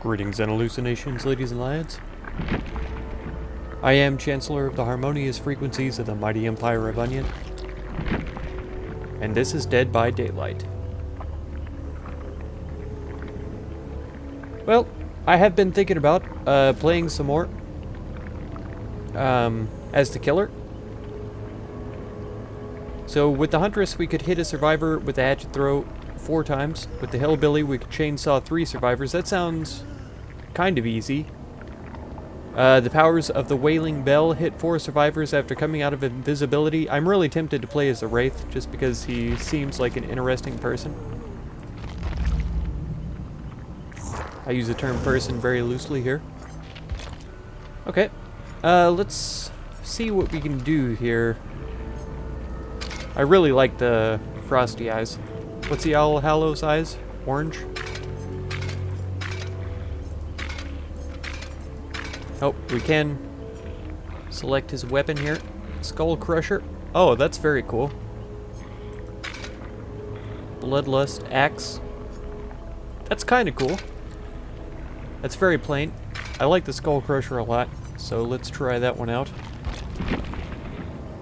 Greetings and hallucinations, ladies and lads. I am Chancellor of the harmonious frequencies of the mighty Empire of Onion, and this is Dead by Daylight. Well, I have been thinking about playing some more as the killer. So with the Huntress, we could hit a survivor with a hatchet throw 4 times. With the Hillbilly, we could chainsaw 3 survivors. That sounds kind of easy. The powers of the Wailing Bell hit 4 survivors after coming out of invisibility. I'm really tempted to play as the Wraith, just because he seems like an interesting person. I use the term person very loosely here. Okay, let's see what we can do here. I really like the frosty eyes. What's the All Hallows eyes? Orange? Oh, we can select his weapon here. Skull Crusher. Oh, that's very cool. Bloodlust Axe. That's kind of cool. That's very plain. I like the Skull Crusher a lot, so let's try that one out.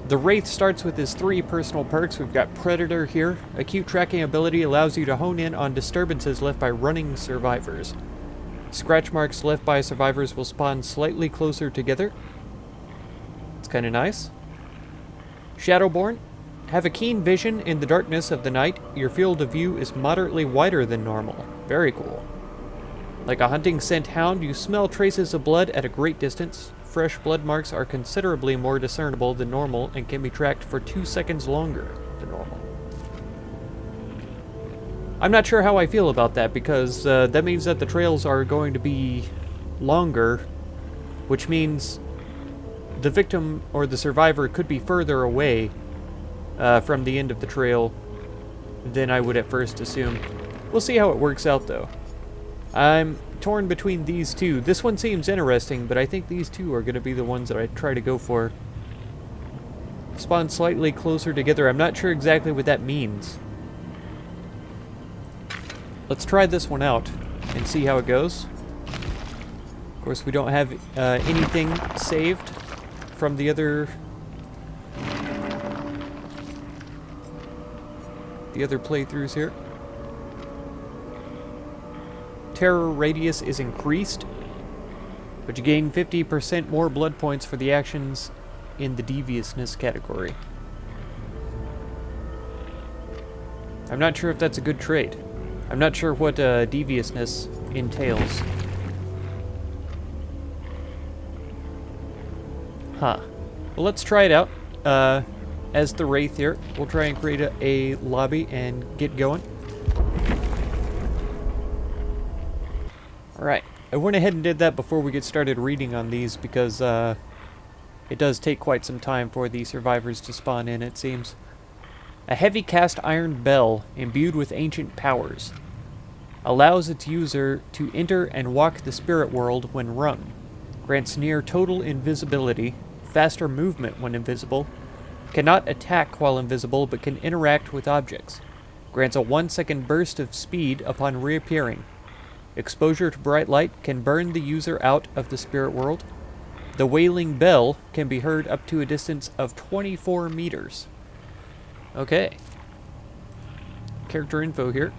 The Wraith starts with his 3 personal perks. We've got Predator here. Acute tracking ability allows you to hone in on disturbances left by running survivors. Scratch marks left by survivors will spawn slightly closer together. It's kind of nice. Shadowborn. Have a keen vision in the darkness of the night. Your field of view is moderately wider than normal. Very cool. Like a hunting scent hound, you smell traces of blood at a great distance. Fresh blood marks are considerably more discernible than normal and can be tracked for 2 seconds longer than normal. I'm not sure how I feel about that, because that means that the trails are going to be longer, which means the victim or the survivor could be further away from the end of the trail than I would at first assume. We'll see how it works out, though. I'm torn between these two. This one seems interesting, but I think these two are going to be the ones that I try to go for. Spawn slightly closer together. I'm not sure exactly what that means. Let's try this one out and see how it goes. Of course, we don't have anything saved from the other playthroughs here. Terror radius is increased, but you gain 50% more blood points for the actions in the deviousness category. I'm not sure if that's a good trait. I'm not sure what deviousness entails. Huh. Well, let's try it out. As the Wraith here, we'll try and create a lobby and get going. Alright, I went ahead and did that before we get started reading on these, because it does take quite some time for the survivors to spawn in, it seems. A heavy cast iron bell, imbued with ancient powers, allows its user to enter and walk the spirit world when rung. Grants near total invisibility, faster movement when invisible, cannot attack while invisible but can interact with objects. Grants a 1-second burst of speed upon reappearing. Exposure to bright light can burn the user out of the spirit world. The Wailing Bell can be heard up to a distance of 24 meters. Okay. Character info here.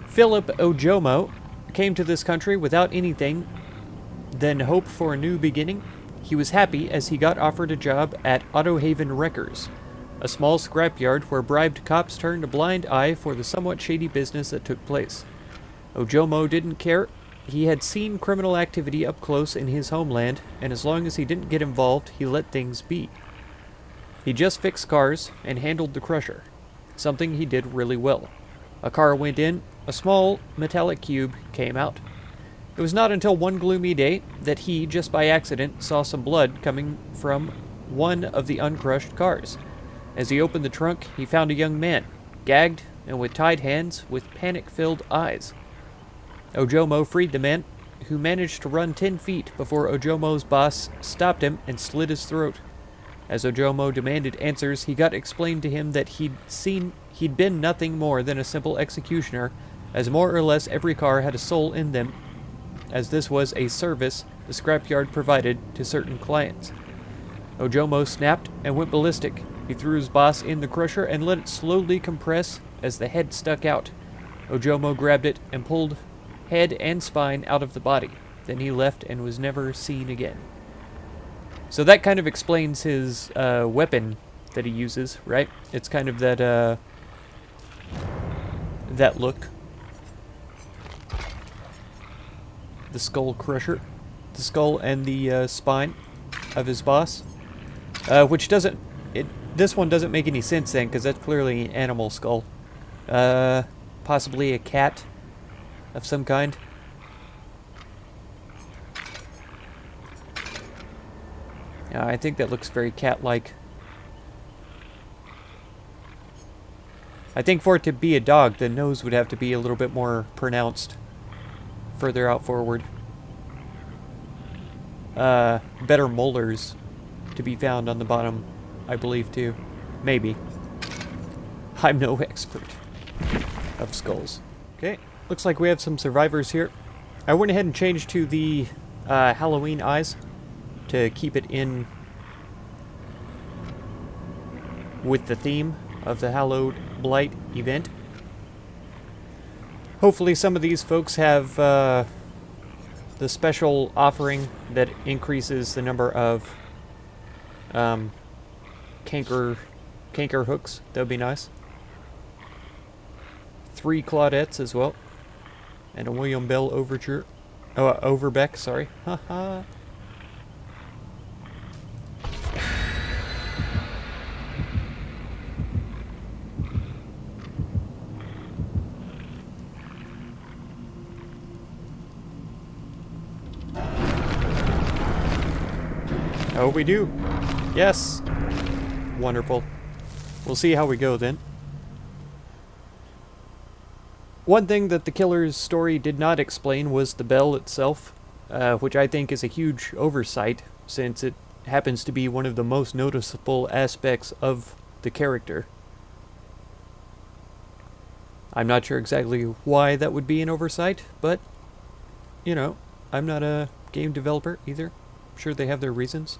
Philip Ojomo came to this country without anything, then hope for a new beginning. He was happy as he got offered a job at Autohaven Wreckers, a small scrapyard where bribed cops turned a blind eye for the somewhat shady business that took place. Ojomo didn't care. He had seen criminal activity up close in his homeland, and as long as he didn't get involved, he let things be. He just fixed cars and handled the crusher, something he did really well. A car went in, a small metallic cube came out. It was not until one gloomy day that he, just by accident, saw some blood coming from one of the uncrushed cars. As he opened the trunk, he found a young man, gagged and with tied hands, with panic-filled eyes. Ojomo freed the man, who managed to run 10 feet before Ojomo's boss stopped him and slit his throat. As Ojomo demanded answers, he got explained to him that he'd been nothing more than a simple executioner, as more or less every car had a soul in them, as this was a service the scrapyard provided to certain clients. Ojomo snapped and went ballistic. He threw his boss in the crusher and let it slowly compress as the head stuck out. Ojomo grabbed it and pulled head and spine out of the body. Then he left and was never seen again. So that kind of explains his weapon that he uses, right? It's kind of that that look. The skull crusher. The skull and the spine of his boss. Which doesn't... this one doesn't make any sense then, because that's clearly an animal skull. Possibly a cat of some kind. I think that looks very cat-like. I think for it to be a dog, the nose would have to be a little bit more pronounced. Further out forward. Better molars to be found on the bottom, I believe, too. Maybe. I'm no expert of skulls. Okay, looks like we have some survivors here. I went ahead and changed to the Halloween eyes to keep it in with the theme of the Hallowed Blight event. Hopefully some of these folks have the special offering that increases the number of canker hooks. That would be nice. 3 Claudettes as well. And a William Bell overture. Oh, Overbeck, sorry. Haha. Oh, we do. Yes. Wonderful. We'll see how we go then. One thing that the killer's story did not explain was the bell itself, which I think is a huge oversight, since it happens to be one of the most noticeable aspects of the character. I'm not sure exactly why that would be an oversight, but, you know, I'm not a game developer either. I'm sure they have their reasons.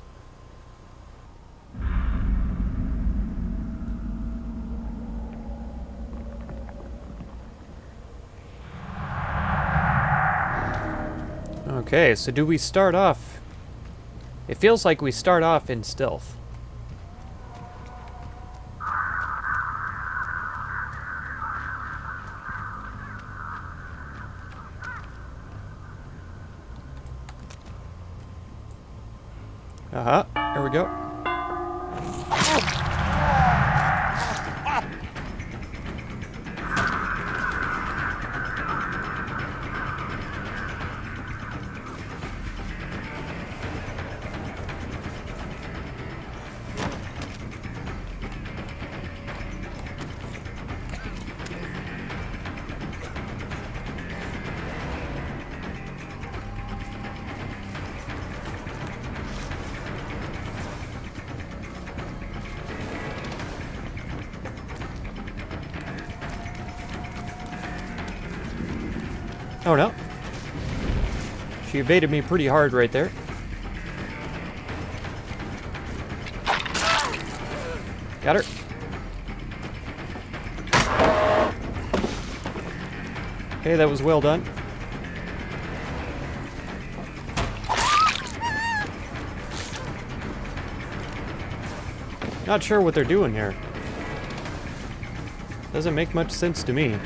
Okay, so do we start off? It feels like we start off in stealth. Here we go. Oh no. She evaded me pretty hard right there. Got her. Okay, that was well done. Not sure what they're doing here. Doesn't make much sense to me.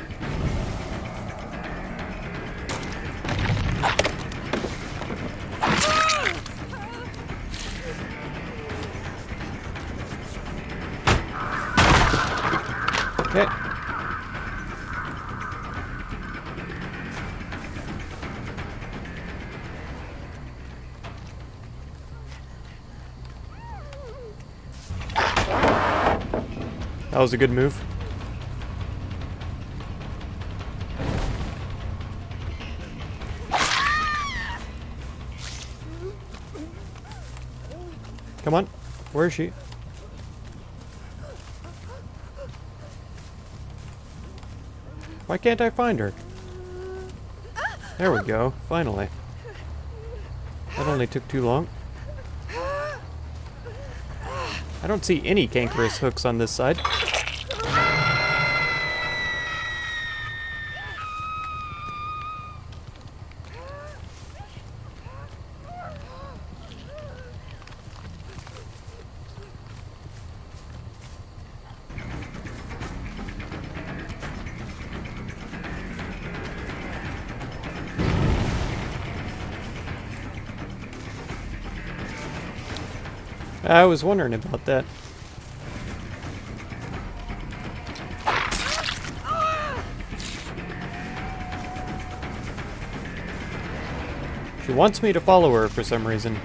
Okay. That was a good move. Come on. Where is she? Why can't I find her? There we go. Finally. That only took too long. I don't see any cankerous hooks on this side. I was wondering about that. She wants me to follow her for some reason.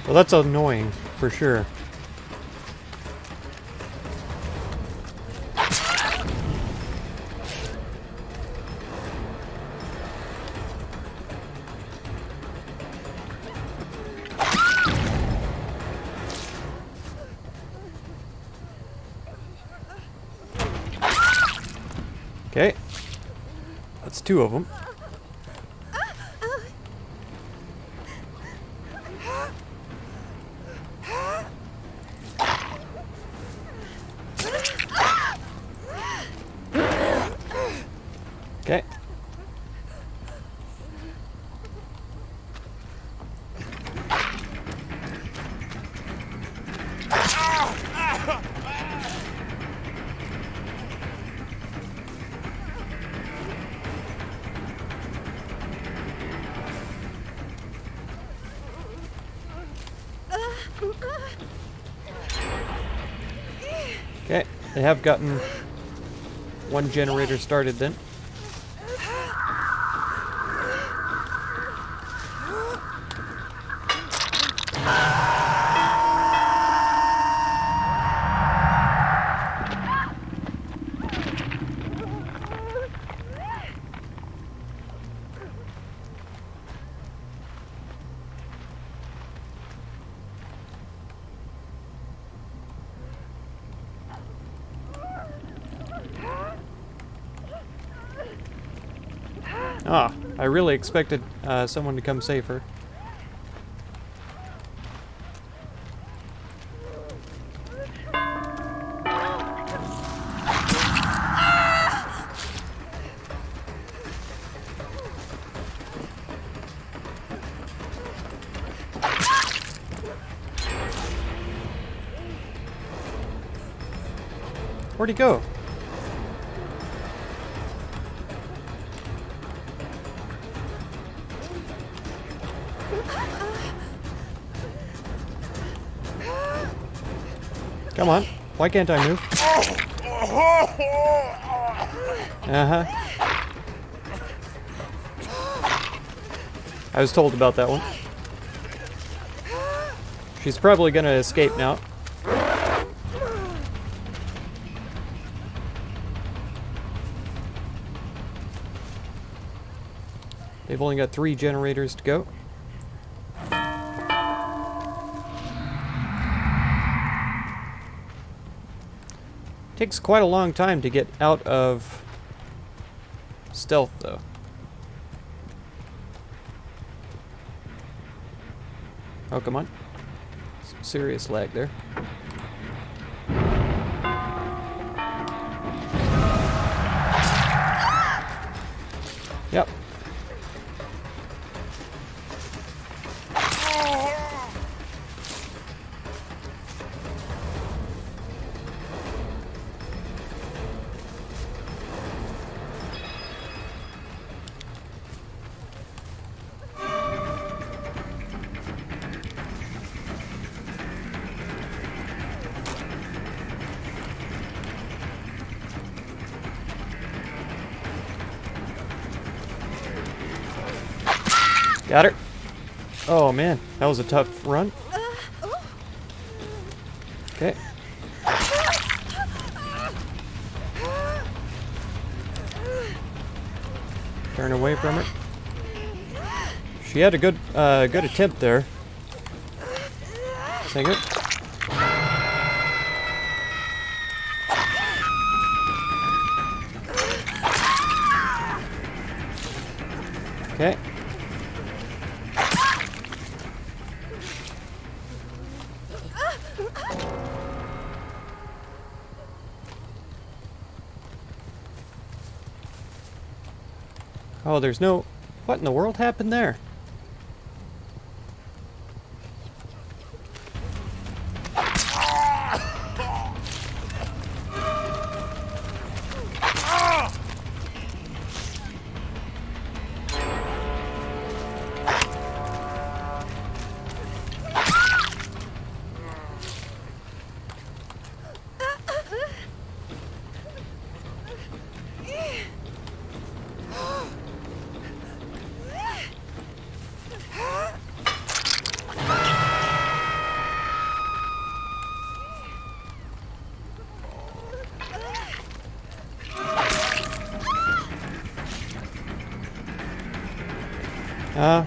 Well, that's annoying, for sure. Okay. That's two of them. Okay. Okay, they have gotten one generator started then. Ah, I really expected someone to come save her. Where'd he go? Come on. Why can't I move? Uh-huh. I was told about that one. She's probably gonna escape now. They've only got 3 generators to go. Takes quite a long time to get out of stealth, though. Oh, come on. Some serious lag there. Yep. Got her. Oh man, that was a tough run. Okay. Turn away from her. She had a good attempt there. Take it. Okay. Oh, there's no... What in the world happened there?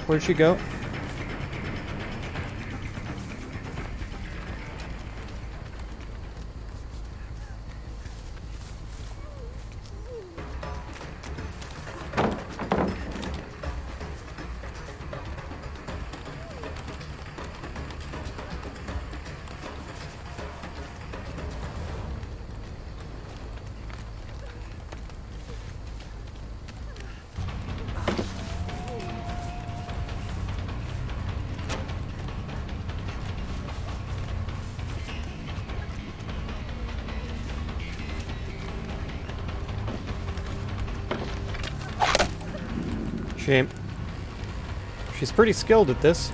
Where'd she go? Shame. She's pretty skilled at this.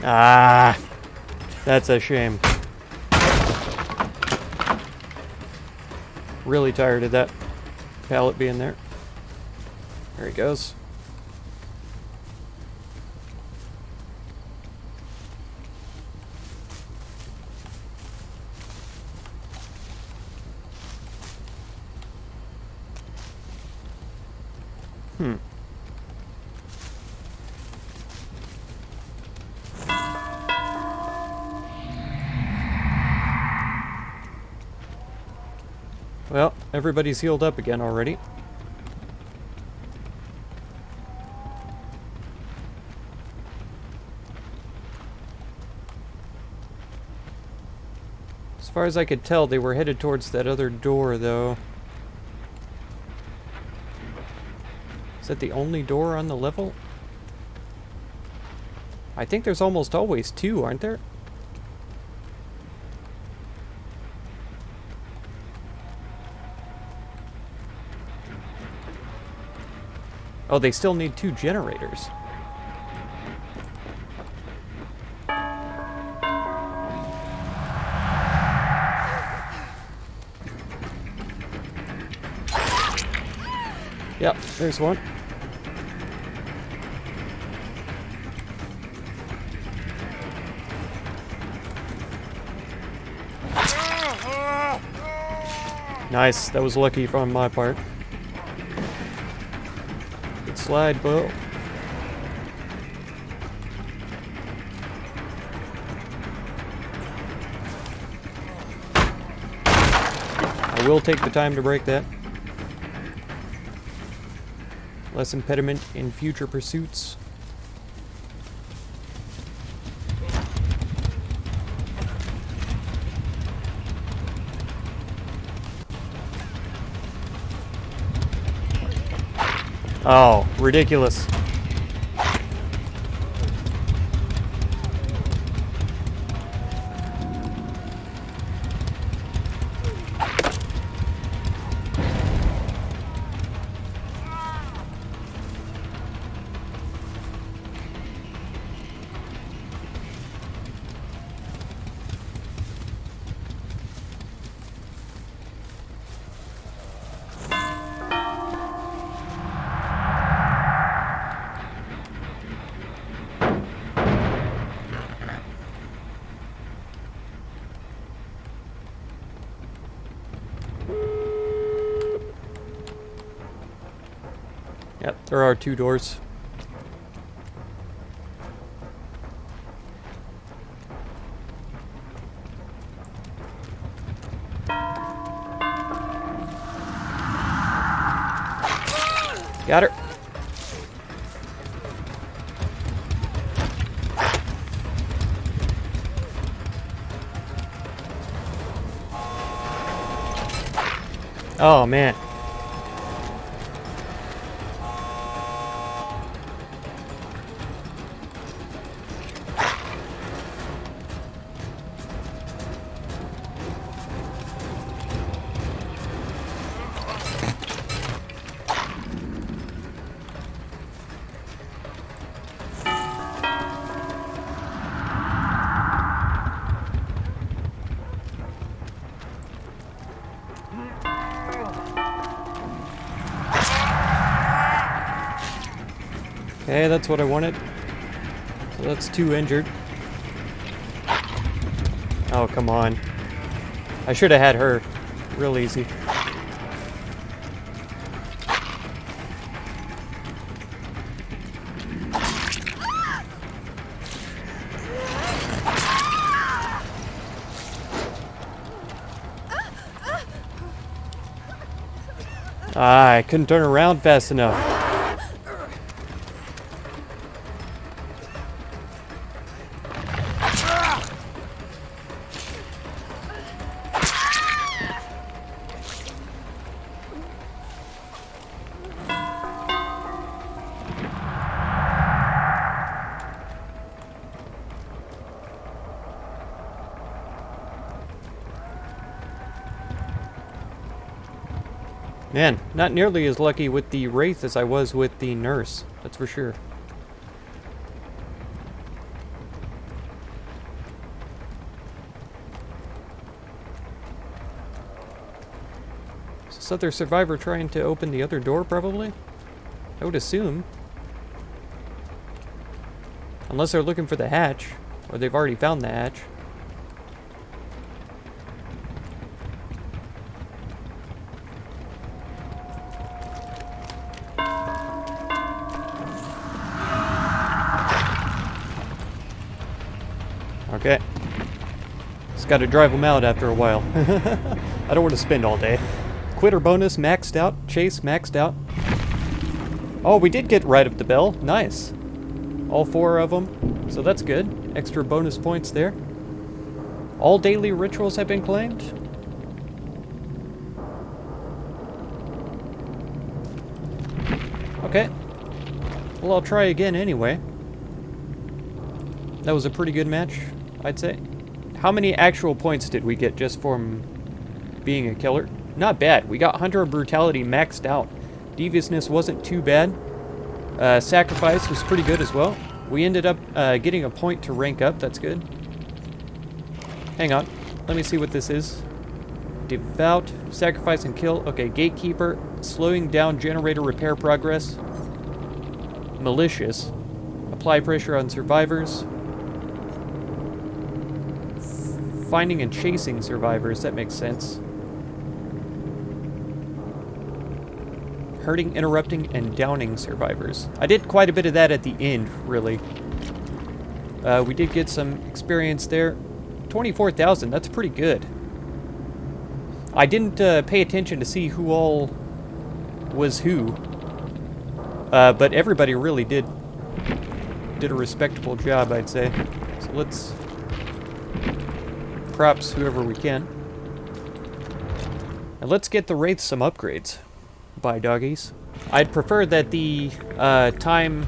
Ah, that's a shame. Really tired of that pallet being there. There he goes. Well, everybody's healed up again already. As far as I could tell, they were headed towards that other door, though. Is that the only door on the level? I think there's almost always two, aren't there? Oh, they still need 2 generators. Yep, there's one. Nice, that was lucky from my part. Good slide, Bo. I will take the time to break that. Less impediment in future pursuits. Oh, ridiculous. Yep, there are 2 doors. Got her. Oh, man. Okay, that's what I wanted. So that's 2 injured. Oh, come on. I should have had her. Real easy. Ah, I couldn't turn around fast enough. Man, not nearly as lucky with the Wraith as I was with the nurse, that's for sure. Is this other survivor trying to open the other door, probably? I would assume. Unless they're looking for the hatch, or they've already found the hatch. Okay. Just gotta drive them out after a while. I don't want to spend all day. Quitter bonus maxed out. Chase maxed out. Oh, we did get right of the bell. Nice. All 4 of them. So that's good. Extra bonus points there. All daily rituals have been claimed. Okay. Well, I'll try again anyway. That was a pretty good match, I'd say. How many actual points did we get just from being a killer? Not bad. We got Hunter Brutality maxed out. Deviousness wasn't too bad. Sacrifice was pretty good as well. We ended up getting a point to rank up. That's good. Hang on. Let me see what this is. Devout, Sacrifice and Kill. Okay, Gatekeeper, Slowing down generator repair progress. Malicious. Apply pressure on survivors. Finding and chasing survivors, that makes sense. Hurting, interrupting, and downing survivors. I did quite a bit of that at the end, really. We did get some experience there. 24,000, that's pretty good. I didn't pay attention to see who all was who. But everybody really did a respectable job, I'd say. So let's... props whoever we can. And let's get the Wraiths some upgrades. Bye, doggies. I'd prefer that the time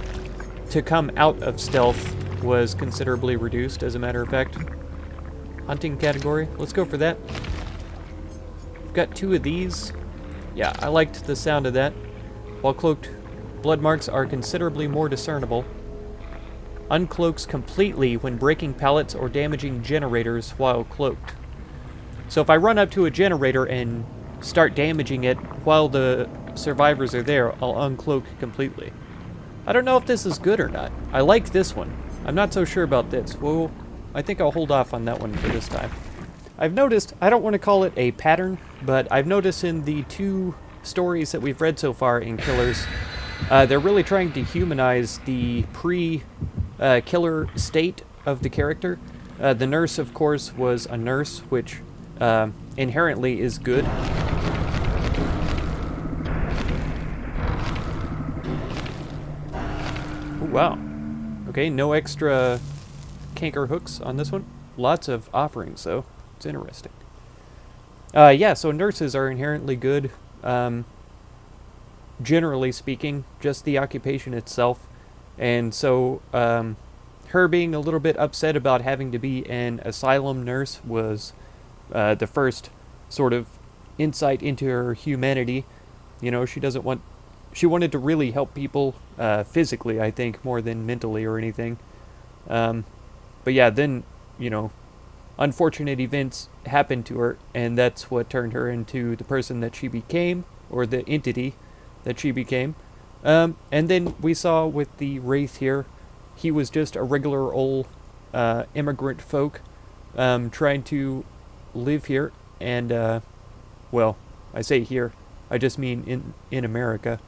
to come out of stealth was considerably reduced, as a matter of fact. Hunting category. Let's go for that. We've got 2 of these. Yeah, I liked the sound of that. While cloaked, blood marks are considerably more discernible. Uncloaks completely when breaking pallets or damaging generators while cloaked. So if I run up to a generator and start damaging it while the survivors are there, I'll uncloak completely. I don't know if this is good or not. I like this one. I'm not so sure about this. Well, I think I'll hold off on that one for this time. I've noticed, I don't want to call it a pattern, but I've noticed in the 2 stories that we've read so far in Killers They're really trying to humanize the pre-killer state of the character. The nurse, of course, was a nurse, which inherently is good. Ooh, wow. Okay, no extra canker hooks on this one. Lots of offerings, though. It's interesting. Yeah, so nurses are inherently good. Generally speaking, just the occupation itself. And so, her being a little bit upset about having to be an asylum nurse was the first sort of insight into her humanity. You know, she wanted to really help people physically, I think, more than mentally or anything. But yeah, then, you know, unfortunate events happened to her, and that's what turned her into the person that she became, or the entity that she became. And then we saw with the Wraith here, he was just a regular old immigrant folk trying to live here, and, well, I say here, I just mean in America,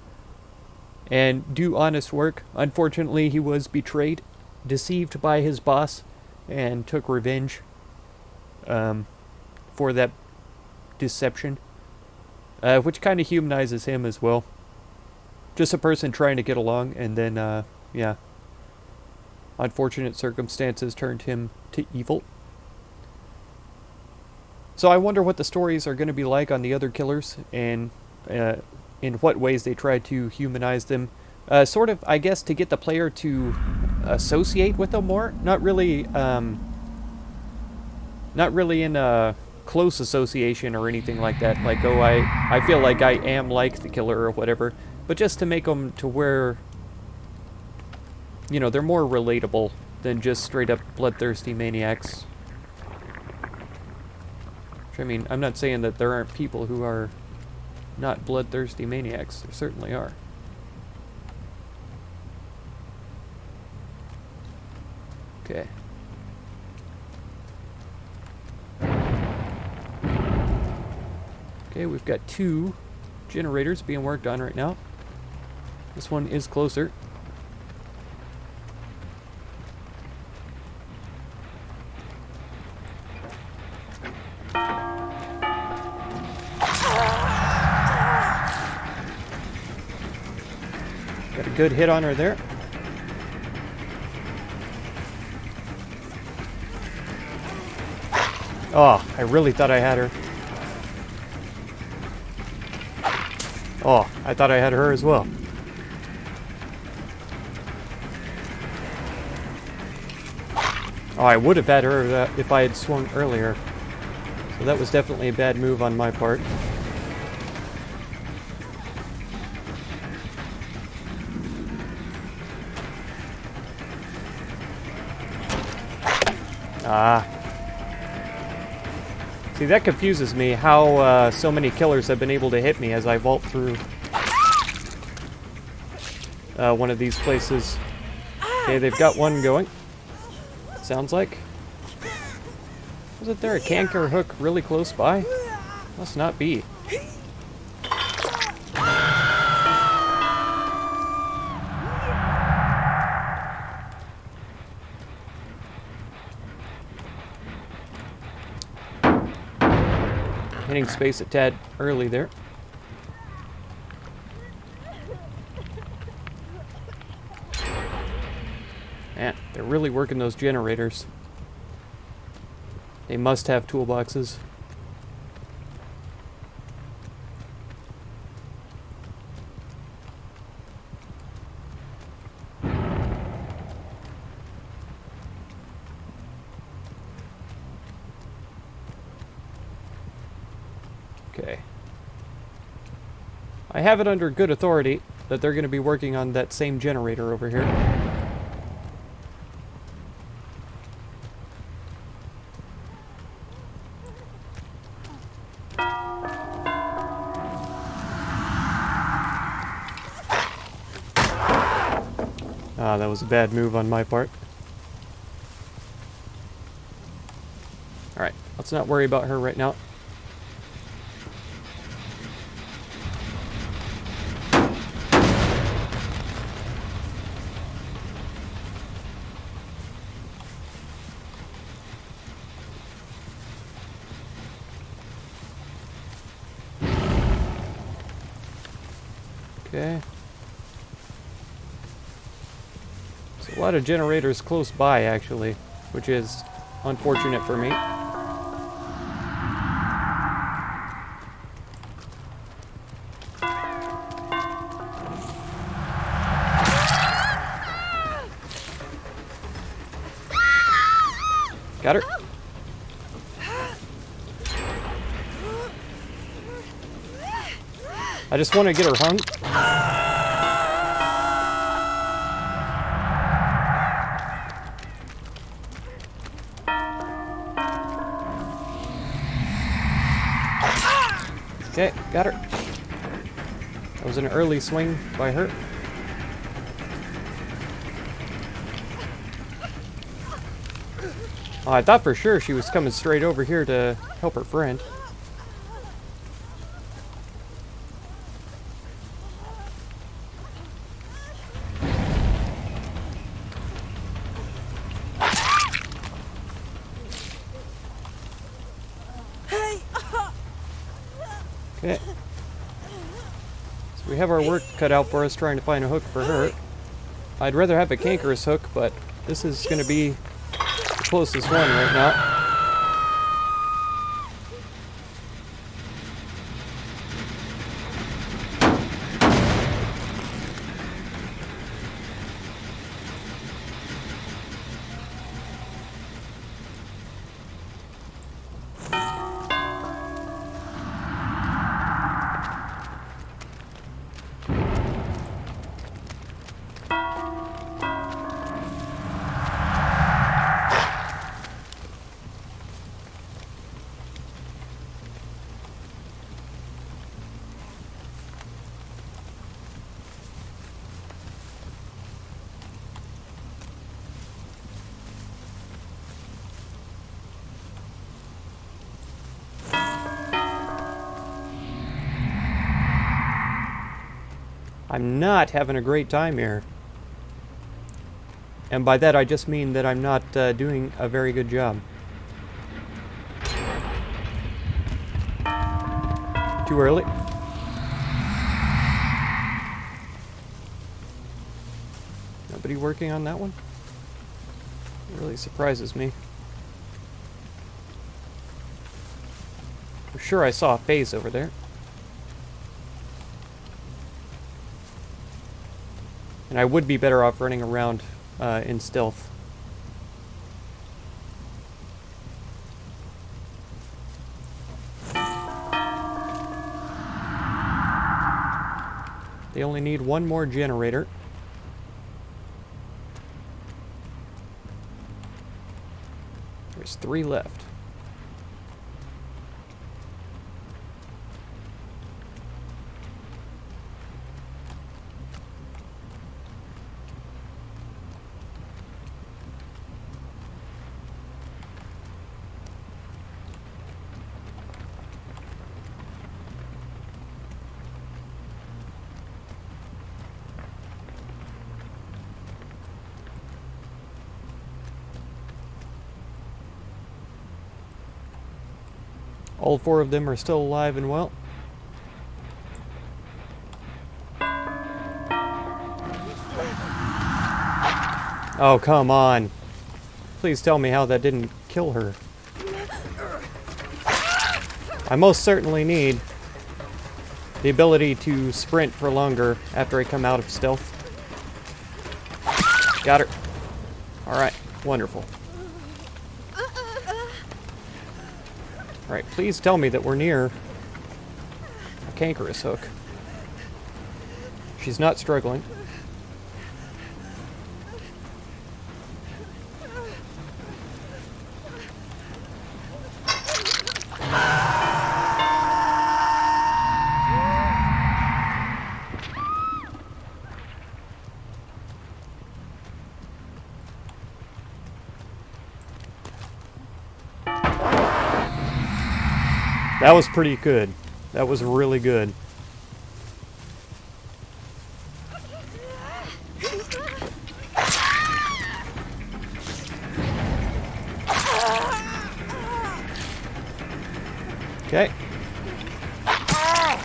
and do honest work. Unfortunately, he was betrayed, deceived by his boss, and took revenge for that deception, which kind of humanizes him as well. Just a person trying to get along, and then, yeah, unfortunate circumstances turned him to evil. So I wonder what the stories are going to be like on the other killers, and in what ways they try to humanize them. Sort of, I guess, to get the player to associate with them more. Not really in a close association or anything like that. Like, oh, I feel like I am like the killer or whatever. But just to make them to where, you know, they're more relatable than just straight up bloodthirsty maniacs. Which, I mean, I'm not saying that there aren't people who are not bloodthirsty maniacs. There certainly are. Okay. Okay, we've got 2 generators being worked on right now. This one is closer. Got a good hit on her there. Oh, I really thought I had her. Oh, I thought I had her as well. Oh, I would have had her if I had swung earlier. So that was definitely a bad move on my part. Ah. See, that confuses me, how so many killers have been able to hit me as I vault through one of these places. Okay, they've got one going. Sounds like. Wasn't there a canker hook really close by? Must not be. Hitting space a tad early there. Man, they're really working those generators. They must have toolboxes. Okay. I have it under good authority that they're going to be working on that same generator over here. Ah, that was a bad move on my part. Alright, let's not worry about her right now. Okay. There's a lot of generators close by, actually, which is unfortunate for me. Got her. I just want to get her hung. Okay, got her. That was an early swing by her. Oh, I thought for sure she was coming straight over here to help her friend. Okay. So we have our work cut out for us trying to find a hook for her. I'd rather have a cankerous hook, but this is going to be the closest one right now. I'm not having a great time here. And by that I just mean that I'm not doing a very good job. Too early. Nobody working on that one? It really surprises me. For sure I saw a phase over there. And I would be better off running around in stealth. They only need one more generator. There's 3 left. All 4 of them are still alive and well. Oh, come on. Please tell me how that didn't kill her. I most certainly need the ability to sprint for longer after I come out of stealth. Got her. Alright, wonderful. Alright, please tell me that we're near a cankerous hook. She's not struggling. That was pretty good. That was really good. Okay.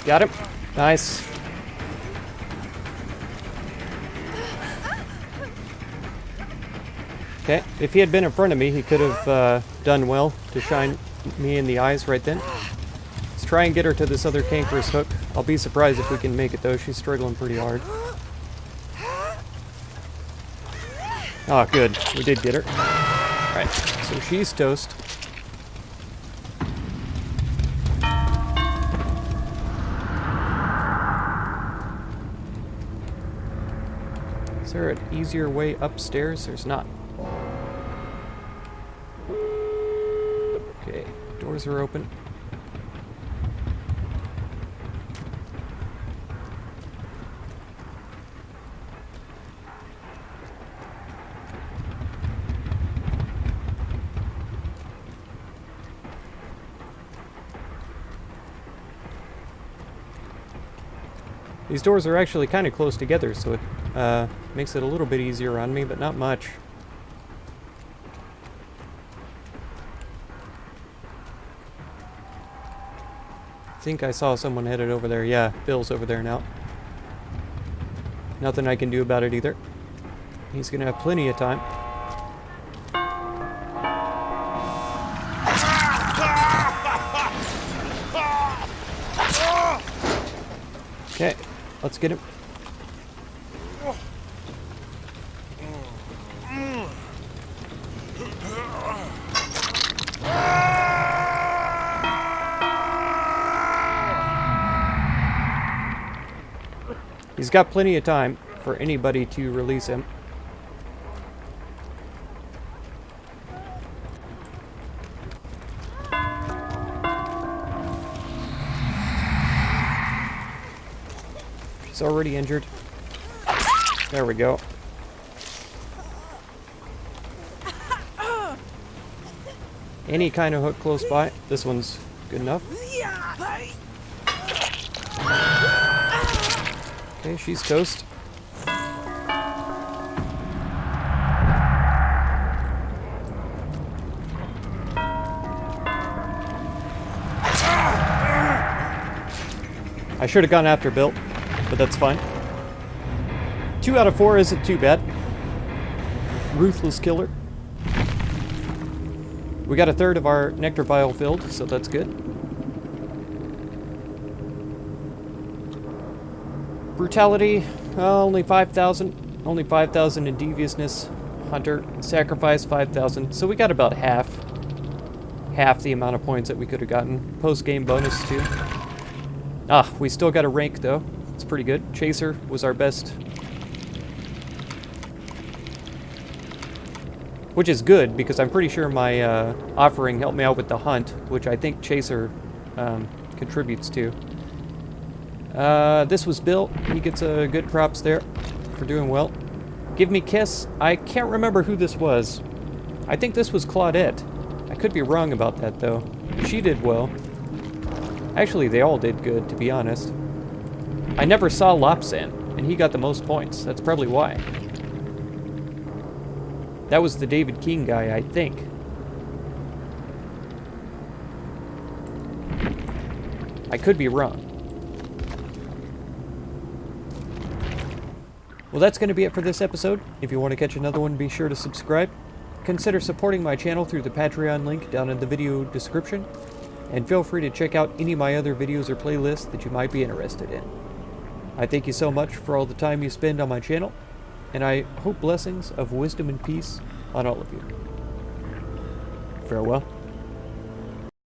Got him. Nice. Okay, if he had been in front of me, he could have done well to shine me in the eyes right then. Let's try and get her to this other cankerous hook. I'll be surprised if we can make it though, she's struggling pretty hard. Oh, good, we did get her. Alright, so she's toast. Is there an easier way upstairs? There's not. Okay, doors are open. These doors are actually kind of close together, so it makes it a little bit easier on me, but not much. I think I saw someone headed over there. Yeah, Bill's over there now. Nothing I can do about it either. He's gonna have plenty of time. Okay, let's get him. He's got plenty of time for anybody to release him. He's already injured. There we go. Any kind of hook close by. This one's good enough. Okay, she's toast. I should have gone after Bill, but that's fine. 2 out of 4 isn't too bad. Ruthless killer. We got a third of our nectar vial filled, so that's good. Brutality, only 5,000. Only 5,000 in deviousness. Hunter, sacrifice 5,000. So we got about half the amount of points that we could have gotten. Post-game bonus too. Ah, we still got a rank though. It's pretty good. Chaser was our best. Which is good, because I'm pretty sure my offering helped me out with the hunt, which I think Chaser contributes to. This was Bill. He gets good props there for doing well. Give me kiss. I can't remember who this was. I think this was Claudette. I could be wrong about that, though. She did well. Actually, they all did good, to be honest. I never saw Lopsan, and he got the most points. That's probably why. That was the David King guy, I think. I could be wrong. Well, that's going to be it for this episode. If you want to catch another one, be sure to subscribe. Consider supporting my channel through the Patreon link down in the video description. And feel free to check out any of my other videos or playlists that you might be interested in. I thank you so much for all the time you spend on my channel, and I hope blessings of wisdom and peace on all of you. Farewell.